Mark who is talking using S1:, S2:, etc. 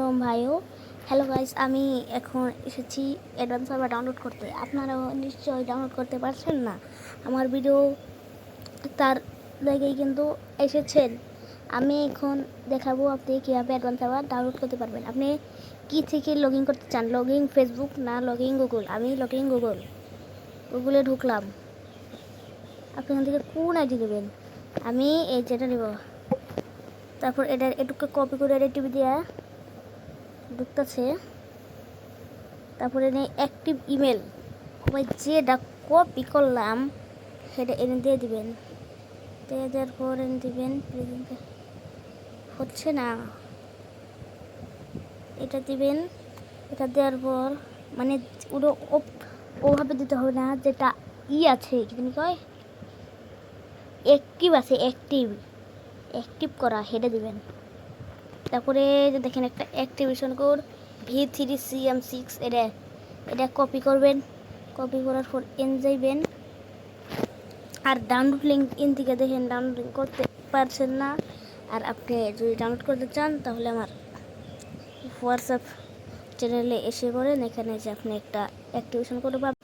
S1: আসসালাম ভাইও। Hello guys, আমি এখন এসেছি অ্যাডভান্স সার্ভার ডাউনলোড করতে। আপনারাও নিশ্চয়ই ডাউনলোড করতে পারছেন না আমার ভিডিও, তার জায়গায় কিন্তু এসেছেন। আমি এখন দেখাবো আপনি কীভাবে অ্যাডভান্স সার্ভার ডাউনলোড করতে পারবেন। আপনি কি থেকে লগ ইন করতে চান? লগ ইন ফেসবুক না লগ ইন গুগল? আমি লগ ইন গুগলে ঢুকলাম। আপনি এখান থেকে কোন আইডি দেবেন? আমি এই যেটা নেব, তারপর এটা এটুকু কপি করে টিভি দেওয়া ঢুকতেছে। তারপরে অ্যাক্টিভ ইমেল, আমি যেটা কপি করলাম সেটা এনে দিয়ে দিবেন। দেওয়ার পর এনে দিবেন। হচ্ছে না, এটা দিবেন। এটা দেওয়ার পর মানে ওটা ওভাবে দিতে হবে না, যেটা আছে কি কয় অ্যাক্টিভ আছে, অ্যাক্টিভ করা, সেটা দিবেন। তারপরে দেখেন একটা অ্যাক্টিভেশন কোড V3CM6, এটা কপি করবেন। কপি করার পর এন যাইবেন। আর ডাউনলোড লিঙ্ক ইন থেকে দেখেন ডাউনলোড করতে পারছেন না। আর আপনি যদি ডাউনলোড করতে চান তাহলে আমার হোয়াটসঅ্যাপ চ্যানেলে এসে পড়েন। এখানে যে আপনি একটা অ্যাক্টিভেশন কোড পাবেন।